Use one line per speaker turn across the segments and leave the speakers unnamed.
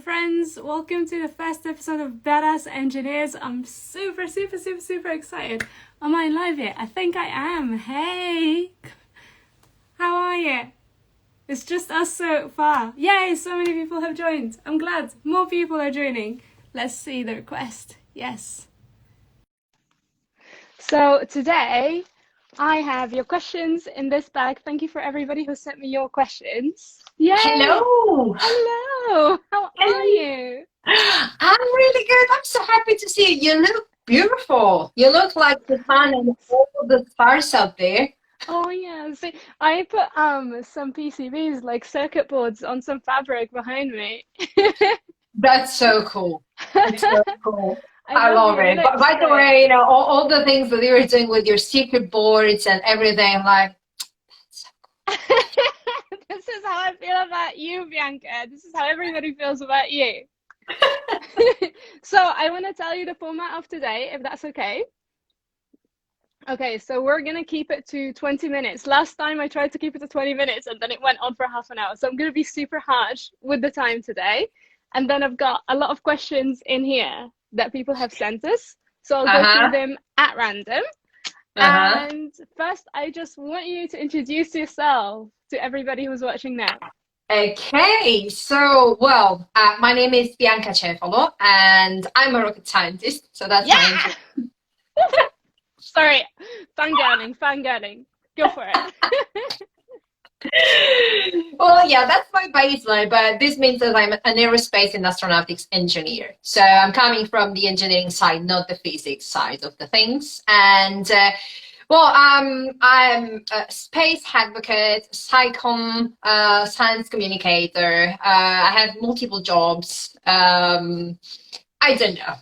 friends, welcome to the first episode of Badass Engineers. I'm super excited. Am I live yet? I think I am. Hey, how are you? It's just us so far. Yay, so many people have joined. I'm glad more people are joining. Let's see the request. Yes. So today I have your questions in this bag. Thank you for everybody who sent me your questions. Yay!
Hello.
Hello. How are you?
I'm really good. I'm so happy to see you. You look beautiful. You look like the sun and all the stars out there.
Oh yeah. See, I put some PCBs like circuit boards on some fabric behind me.
That's so cool. It's so cool.
I
I
love
love
your
it. But by the
lipstick.
way, all the things that you were doing with your secret boards and everything, I'm like,
This is how I feel about you, Bianca. This is how everybody feels about you. So I want to tell you the format of today, if that's okay. Okay, so we're gonna keep it to 20 minutes. Last time I tried to keep it to 20 minutes and then it went on for half an hour. So I'm gonna be super harsh with the time today. And then I've got a lot of questions in here that people have sent us. So I'll go through
uh-huh,
them at random.
uh-huh.
And first, I just want you to introduce yourself to everybody who's watching now.
Okay, so, well, my name is Bianca Cefalo, and I'm a rocket scientist, so that's my
Yeah!
intro.
Sorry, fangirling. Go for it.
Well, yeah, that's my baseline, but this means that I'm an aerospace and astronautics engineer. So I'm coming from the engineering side, not the physics side of the things. And I'm a space advocate, science communicator. I have multiple jobs. I don't know.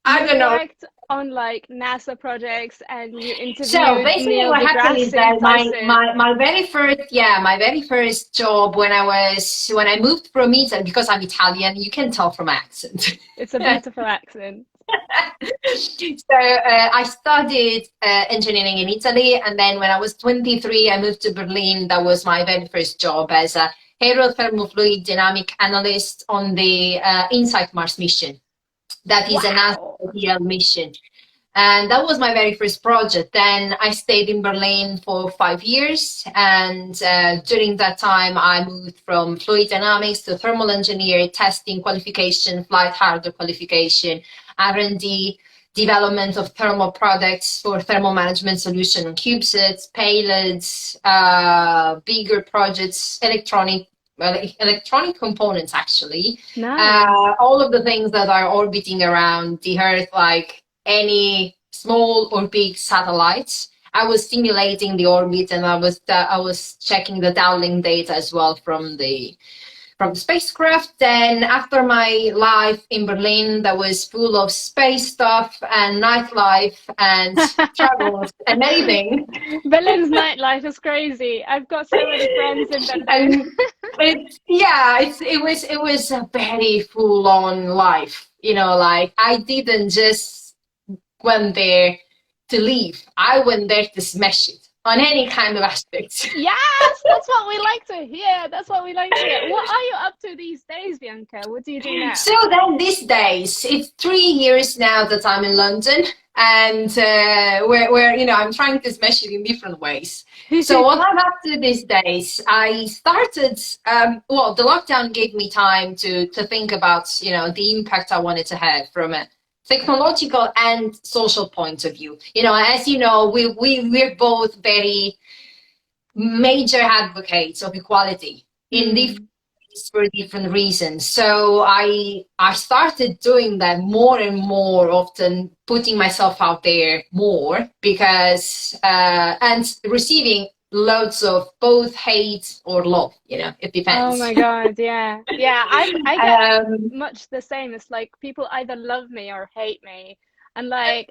I
You've
don't know.
worked on like NASA projects and you
So
interviewed
basically
Neil
what happened is
deGrasse
that
Tyson.
my very first job when I moved from Italy, because I'm Italian, you can tell from my accent.
It's a beautiful accent.
So I studied engineering in Italy, and then when I was 23, I moved to Berlin. That was my very first job as a aerothermofluid dynamic analyst on the InSight Mars mission. That is a NASA
Wow.
ideal mission. And that was my very first project. Then I stayed in Berlin for 5 years. And during that time, I moved from fluid dynamics to thermal engineer, testing qualification, flight hardware qualification, R&D, development of thermal products for thermal management solution on CubeSats, payloads, bigger projects, electronic components, actually.
Nice.
All of the things that are orbiting around the Earth, like any small or big satellites. I was simulating the orbit, and I was checking the downlink data as well from the spacecraft. Then after my life in Berlin, that was full of space stuff and nightlife and travels, amazing.
Berlin's nightlife is crazy. I've got so many friends in Berlin.
And it was a very full on life. Like I didn't just went there to leave. I went there to smash it on any kind of aspect.
Yes, that's what we like to hear. That's what we like to hear. What are you up to these days, Bianca? What do you do now?
So then these days, it's 3 years now that I'm in London, and where I'm trying to smash it in different ways. So what I'm up to these days, I started. The lockdown gave me time to think about the impact I wanted to have from a technological and social point of view. As you know, we're both very major advocates of equality in different
Mm.
ways for different reasons. So I started doing that more and more often, putting myself out there more, because and receiving loads of both hate or love. It
Oh
depends.
my God, yeah. Yeah, I get
um,
much the same. It's like people either love me or hate me. And like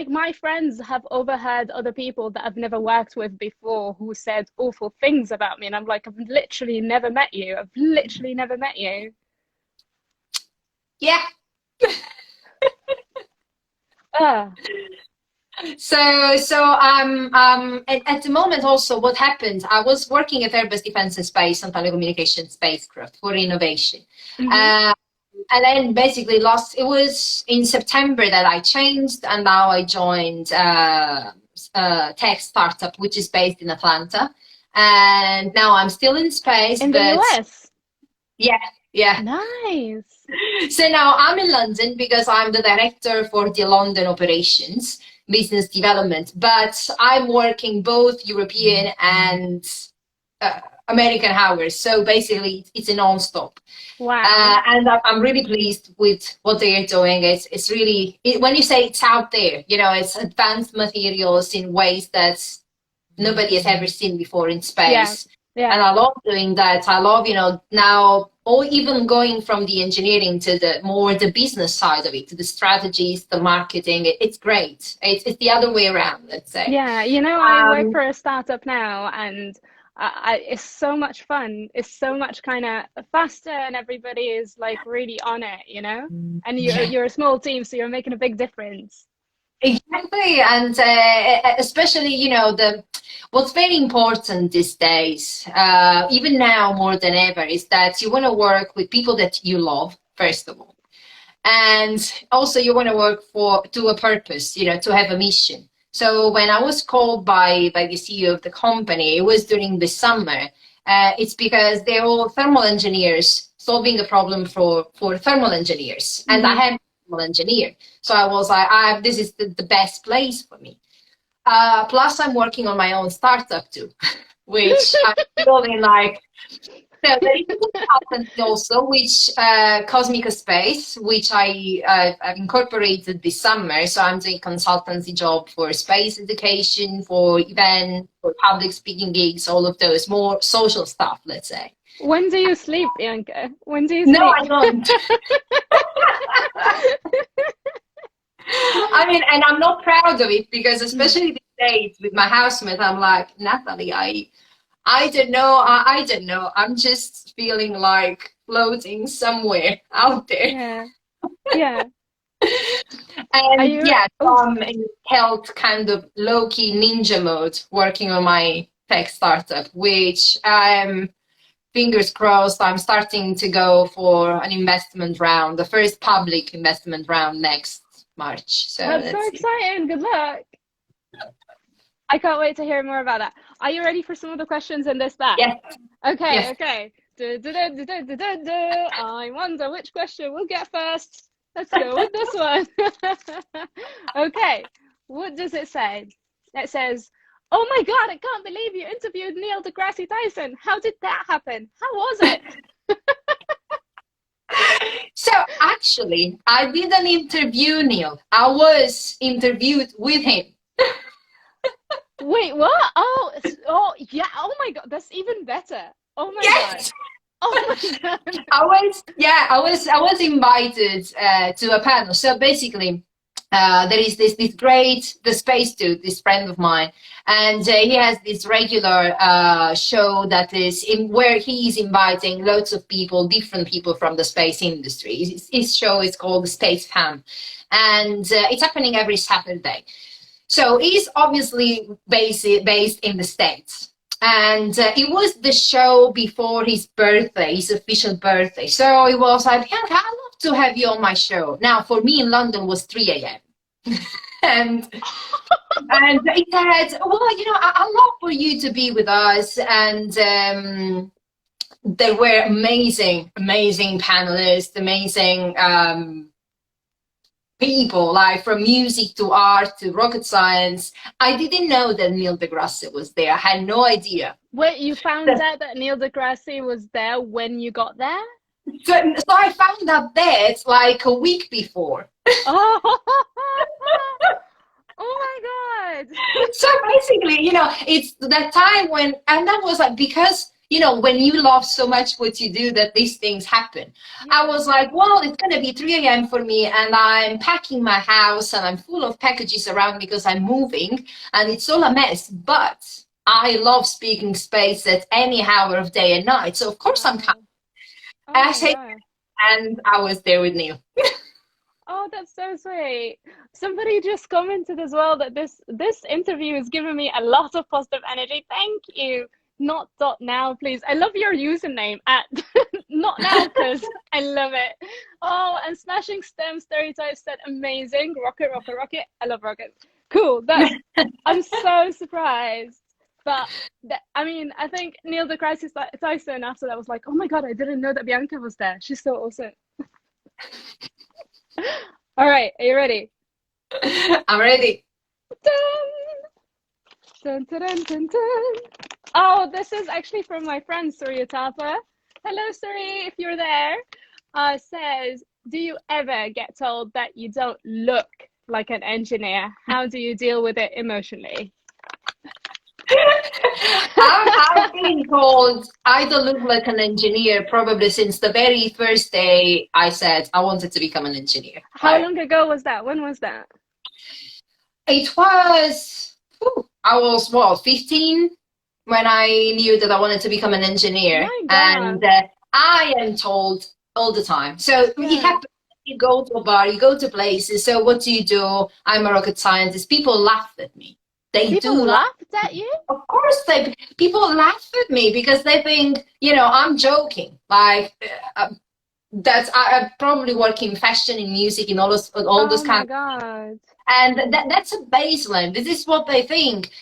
my friends have overheard other people that I've never worked with before who said awful things about me. And I'm like, I've literally never met you. I've literally never met you.
yeah.
Ah,
At the moment also what happened, I was working at Airbus Defence and Space on telecommunication spacecraft for innovation.
Hmm.
And then basically it was in September that I changed, and now I joined a tech startup, which is based in Atlanta. And now I'm still in space,
In the
but
US.
yeah, yeah.
Nice.
So now I'm in London because I'm the director for the London operations, business development, but I'm working both European and American hours. So basically, it's a non-stop.
Wow.
And I'm really pleased with what they are doing. It's really, when you say it's out there, it's advanced materials in ways that nobody has ever seen before in
Yeah.
space.
Yeah.
And I love doing that. I love, now, or even going from the engineering to the business side of it, to the strategies, the marketing. It's great. It's the other way around, let's say.
Yeah, I work
Um,
for a startup now, and it's so much fun. It's so much kind of faster, and everybody is like really on it. And
yeah.
you're a small team, so you're making a big difference.
Exactly, and especially the what's very important these days, even now more than ever, is that you want to work with people that you love first of all, and also you want to work to a purpose, to have a mission. So when I was called by the CEO of the company, it was during the summer. It's because they're all thermal engineers solving a problem for thermal engineers, and I
Hmm.
am a thermal engineer. So I was like, this is the best place for me. Plus, I'm working on my own startup too, which I'm feeling like. So there is a consultancy also, which Cosmic Space, which I've incorporated this summer. So I'm doing consultancy job for space education, for events, for public speaking gigs, all of those more social stuff, let's say.
When do you sleep, Bianca? When do you
No,
sleep?
I don't. I mean, and I'm not proud of it because especially these days with my housemate, I'm like, Natalie, I don't know. I don't know. I'm just feeling like floating somewhere out there.
Yeah, yeah. Are
And
you?
yeah, so
Oh,
I'm in health kind of low-key ninja mode working on my tech startup, which fingers crossed, I'm starting to go for an investment round, the first public investment round next March. So
that's so
let's see.
exciting. Good luck. I can't wait to hear more about that. Are you ready for some of the questions in this batch?
Yes,
Okay,
yes.
okay. I wonder which question we'll get first. Let's go with this one. Okay, what does it say? It says, "Oh my God, I can't believe you interviewed Neil deGrasse Tyson. How did that happen? How was it?"
So actually, I didn't interview Neil. I was interviewed with him.
Wait, what? Oh, yeah. Oh my God, that's even better. Oh my God.
Yes.
Oh my God.
I was invited to a panel. So basically, there is this great the space dude, this friend of mine, and he has this regular show that is in where he is inviting loads of people, different people from the space industry. His show is called Space Fam, and it's happening every Saturday. So he's obviously based in the States. And it was the show before his birthday, his official birthday. So it was like, Bianca, I'd love to have you on my show. Now, for me in London was 3 a.m. and and it said, well, I'd love for you to be with us. And there were amazing, amazing panelists, amazing people, like from music to art to rocket science. I didn't know that Neil deGrasse was there. I had no idea.
Wait, you found out that Neil deGrasse was there when you got there?
So I found out that like a week before.
Oh, oh my God.
So basically, it's that time when, and that was like, because, when you love so much what you do, that these things happen. I
Yeah.
was like, well, it's going to be 3 a.m. for me, and I'm packing my house, and I'm full of packages around because I'm moving, and it's all a mess. But I love speaking space at any hour of day and night. So, of course, I'm coming.
Wow. Oh
And I
my
said,
God.
and I was there with Neil.
Oh, that's so sweet. Somebody just commented as well that this interview has given me a lot of positive energy. Thank you. Not dot now, please. I love your username at not now because I love it. Oh, and smashing STEM stereotypes said amazing. Rocket, rocket, rocket. I love rockets. Cool. That's I'm so surprised. But I mean, I think Neil deGrasse Tyson after that was like, oh my God, I didn't know that Bianca was there. She's so awesome. All right, are you ready?
I'm ready.
Dun, dun, dun, dun, dun. Oh, this is actually from my friend Shrouk El-Attar. Hello, Suri, if you're there. Says, do you ever get told that you don't look like an engineer? How do you deal with it emotionally?
I've been told I don't look like an engineer probably since the very first day I said I wanted to become an engineer.
How long ago was that? When was that?
It was, I was what, 15 when I knew that I wanted to become an engineer.
My God.
And I am told all the time. So it happens. You go to a bar, you go to places. So what do? I'm a rocket scientist. People laugh at me.
People laughed at you?
Of course, people laugh at me because they think, I'm joking. Like I probably work in fashion, in music, in all those kind.
Oh my God!
And that's a baseline. This is what they think.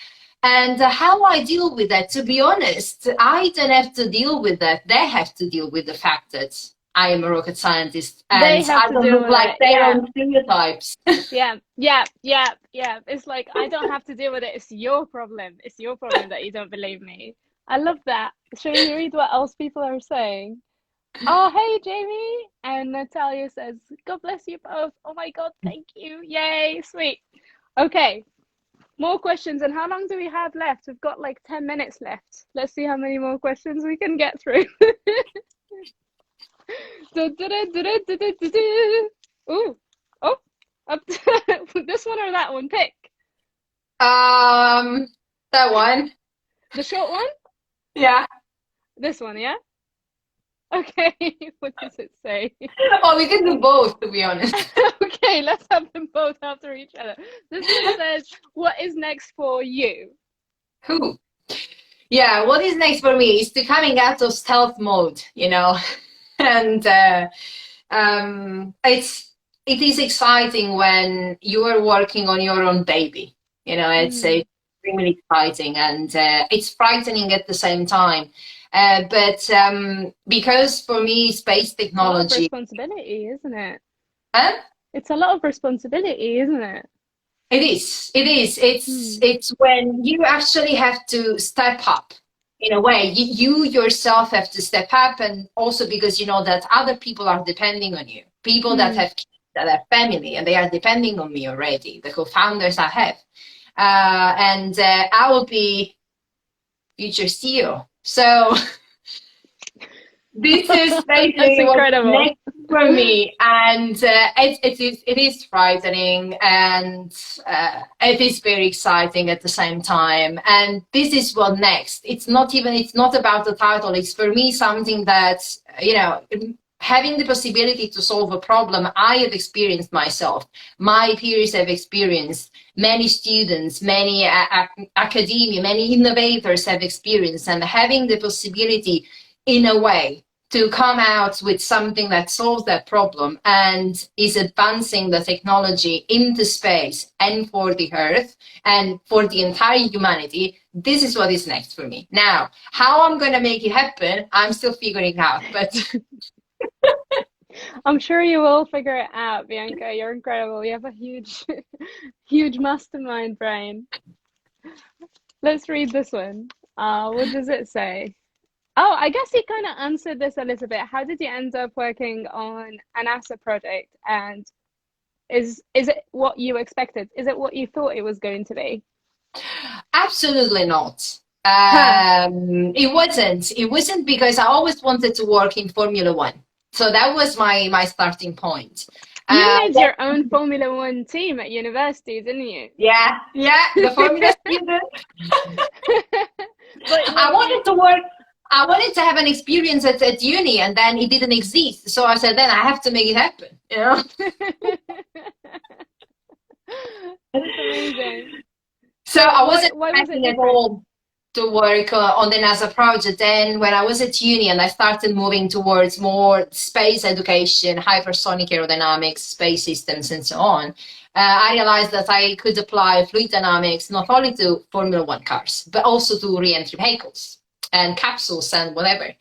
And how I deal with that, to be honest, I don't have to deal with that. They have to deal with the fact that I am a rocket scientist and I don't look like their own stereotypes.
Yeah. It's like, I don't have to deal with it. It's your problem. It's your problem that you don't believe me. I love that. Shall we read what else people are saying? Oh, hey, Jamie. And Natalia says, God bless you both. Oh my God, thank you. Yay, sweet. Okay, more questions. And how long do we have left? We've got like 10 minutes left. Let's see how many more questions we can get through. Ooh, oh, this one or that one? Pick.
That one.
The short one?
Yeah.
This one, yeah? Okay, what does it say?
Oh, we can do both, to be honest.
Okay, let's have them both after each other. This one says, what is next for you?
Who? Yeah, what is next for me is to coming out of stealth mode, and it is exciting when you are working on your own baby. It's extremely exciting and it's frightening at the same time. But because for me, space technology,
it's a lot of responsibility, isn't it?
Huh?
It's a lot of responsibility, isn't it?
It is. It's when you actually have to step up. In a way, you yourself have to step up, and also because you know that other people are depending on you. People that have kids, that have family, and they are depending on me already. The co-founders I have, and I will be future CEO. So this is basically what's next for me, and it is frightening, and it is very exciting at the same time. And this is what next. It's not about the title. It's for me something that having the possibility to solve a problem I have experienced myself, my peers have experienced, many students, many academia, many innovators have experienced, and having the possibility in a way to come out with something that solves that problem and is advancing the technology into space and for the Earth and for the entire humanity, this is what is next for me. Now, how I'm going to make it happen, I'm still figuring out, but...
I'm sure you will figure it out, Bianca. You're incredible. You have a huge, huge mastermind brain. Let's read this one. What does it say? Oh, I guess you kind of answered this a little bit. How did you end up working on a NASA project? And is it what you expected? Is it what you thought it was going to be?
Absolutely not. It wasn't. It wasn't because I always wanted to work in Formula One. So that was my starting point.
You made your own Formula One team at university, didn't you?
Yeah, the Formula student. But I wanted to work. I wanted to have an experience at uni, and then it didn't exist. So I said, then I have to make it happen, you know?
That's amazing.
So
So
I wasn't
why was it
planning at
different?
all to work on the NASA project. Then when I was at uni and I started moving towards more space education, hypersonic aerodynamics, space systems, and so on, I realized that I could apply fluid dynamics not only to Formula One cars, but also to re-entry vehicles and capsules and whatever.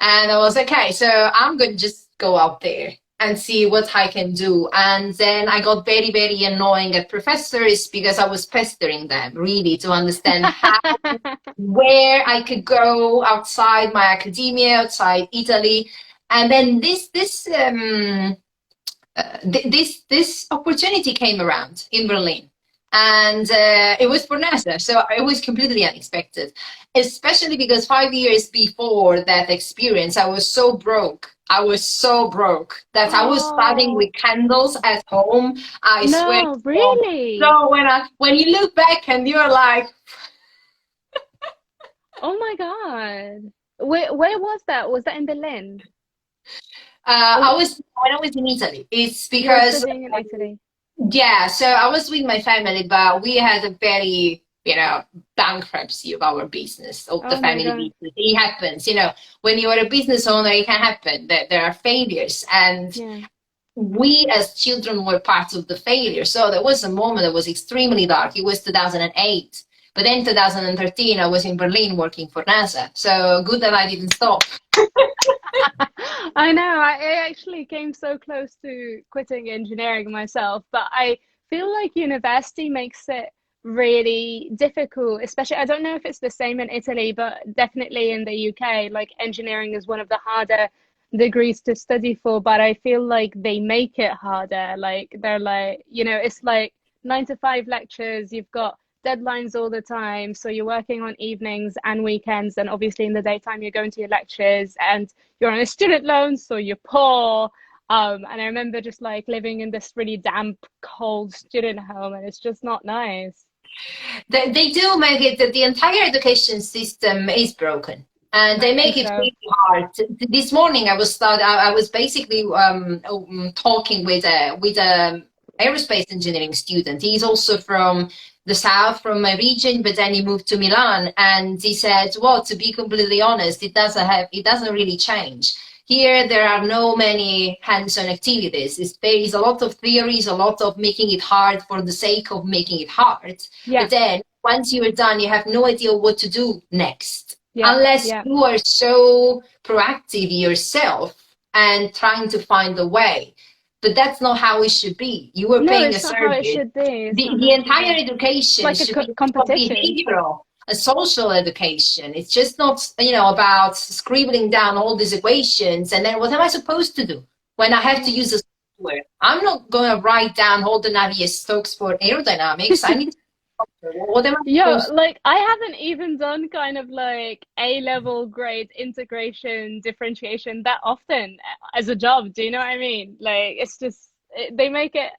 And I was okay, so I'm going to just go out there and see what I can do. And then I got very, very annoying at professors because I was pestering them really to understand how, where I could go outside my academia, outside Italy. And then this opportunity came around in Berlin, and it was for NASA, so it was completely unexpected, especially because 5 years before that experience I was so broke. I was so broke that I was studying
Oh,
with candles at home. I swear to
no,
God.
really?
So when you look back and you're like,
Oh my God. Where was that? Was that in Berlin?
I
Or
was when I was in Italy. It's
you were
because
studying in Italy?
yeah, so I was with my family, but we had a very, bankruptcy of our business, of the
Oh my
family
God.
business. It happens, when you are a business owner, it can happen that there are failures. And
Yeah.
we as children were part of the failure. So there was a moment that was extremely dark. It was 2008. But then 2013, I was in Berlin working for NASA. So good that I didn't stop.
I know. I actually came so close to quitting engineering myself, but I feel like university makes it really difficult, especially I don't know if it's the same in Italy, but definitely in the UK, like engineering is one of the harder degrees to study for, but I feel like they make it harder. Like they're like, it's like 9 to 5 lectures, you've got deadlines all the time, so you're working on evenings and weekends, and obviously in the daytime you're going to your lectures, and you're on a student loan, so you're poor. And I remember just like living in this really damp, cold student home, and it's just not nice.
They do make it that the entire education system is broken, and
I
they
think
make it
so.
really hard. This morning, I was basically talking with a aerospace engineering student. He's also from the south, from my region, but then he moved to Milan, and he said, "Well, to be completely honest, it doesn't really change." Here, there are no many hands-on activities. There is a lot of theories, a lot of making it hard for the sake of making it hard.
Yeah,
But then once you're done, you have no idea what to do next,
yeah,
unless
yeah.
you are so proactive yourself and trying to find a way. But that's not how it should be. You are
No,
paying a
it's not how it
service.
should be. It's not
The
how it should
entire
be. It's
education
like a
should be about
competition.
behavioral, a social education. It's just not, about scribbling down all these equations and then what am I supposed to do when I have to
Yeah.
use a software? I'm not going to write down all the Navier-Stokes for aerodynamics. I need to, what am I
Yo,
supposed to
like I haven't even done kind of like A-level grade integration differentiation that often as a job. Do you know what I mean? Like it's just they make it.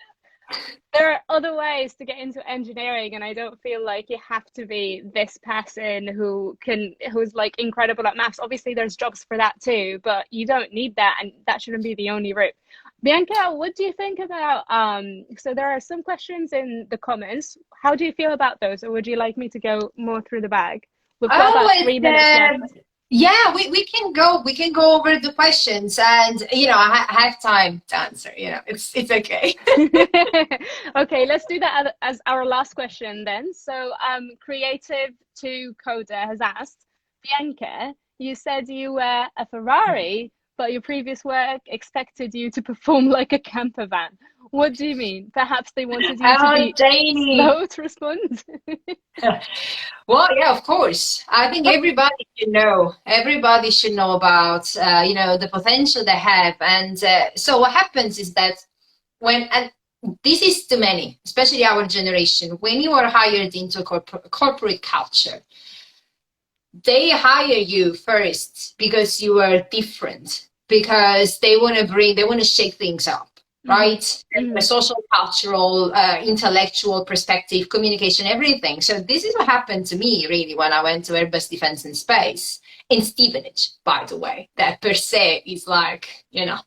There are other ways to get into engineering, and I don't feel like you have to be this person who's like incredible at maths. Obviously, there's jobs for that too, but you don't need that, and that shouldn't be the only route. Bianca, what do you think about so there are some questions in the comments. How do you feel about those, or would you like me to go more through the bag? We've got
Oh,
about 3 minutes left.
yeah, we can go over the questions, and I have time to answer. It's okay.
Okay, let's do that as our last question then. So, creative to coder has asked, Bianca, you said you were a Ferrari, but your previous work expected you to perform like a camper van. What do you mean? Perhaps they wanted you to
Oh,
be
Janie.
slow to respond?
Well, yeah, of course. I think everybody should know about the potential they have, and so what happens is that and this is to many, especially our generation, when you are hired into a corporate culture, they hire you first because you are different, because they want to shake things up. right?
Mm-hmm.
A social, cultural, intellectual perspective, communication, everything. So this is what happened to me, really, when I went to Airbus Defence and Space in Stevenage, by the way. That per se is like, you know.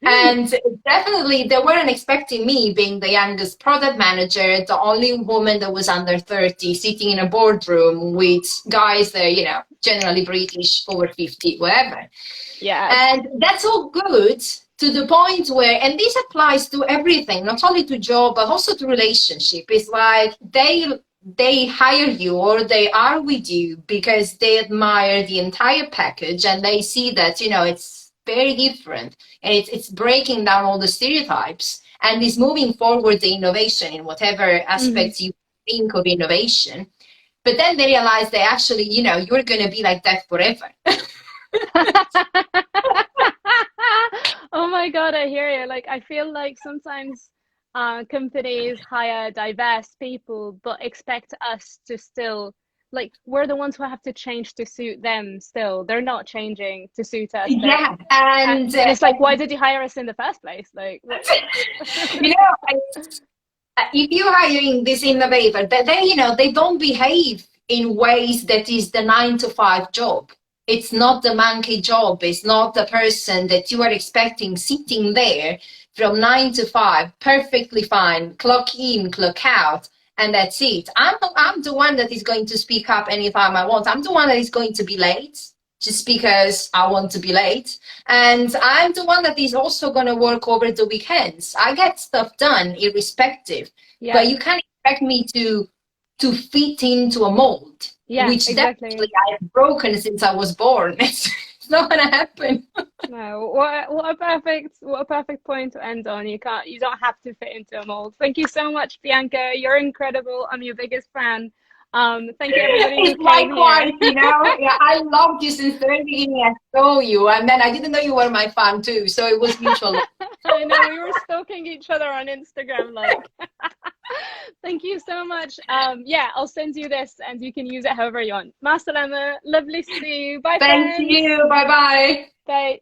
And definitely they weren't expecting me, being the youngest product manager, the only woman that was under 30, sitting in a boardroom with guys that, you know, generally British, over 50, whatever.
Yes.
And that's all good to the point where, and this applies to everything, not only to job, but also to relationship. It's like they hire you or they are with you because they admire the entire package and they see that, you know, it's very different and it's breaking down all the stereotypes and is moving forward the innovation in whatever aspects you think of innovation. But then they realize that actually, you know, you're going to be like that forever.
Oh my God, I hear you. Like, I feel like sometimes companies hire diverse people, but expect us to still, like, we're the ones who have to change to suit them still. They're not changing to suit us.
Yeah.
And it's like, why did you hire us in the first place? Like, what?
You know, if you're hiring this innovator, they, you know, they don't behave in ways that is the 9 to 5 job. It's not the monkey job. It's not the person that you are expecting sitting there from 9 to 5, perfectly fine, clock in, clock out, and that's it. I'm the one that is going to speak up anytime I want. I'm the one that is going to be late just because I want to be late. And I'm the one that is also going to work over the weekends. I get stuff done irrespective. Yeah. But you can't expect me to fit into a mold, which
exactly.
definitely I've broken since I was born. It's not going to happen.
No, what a perfect point to end on. You don't have to fit into a mold. Thank you so much, Bianca. You're incredible. I'm your biggest fan. Thank you, everybody who came
likewise,
here.
You know, yeah, I loved you since the very beginning. I saw you, and then I didn't know you were my fan too, so it was mutual.
I know, we were stalking each other on Instagram, like. Thank you so much. Yeah, I'll send you this, and you can use it however you want. Ma salama. Lovely to see you. Bye,
Thank
friends.
you. Bye-bye.
Bye.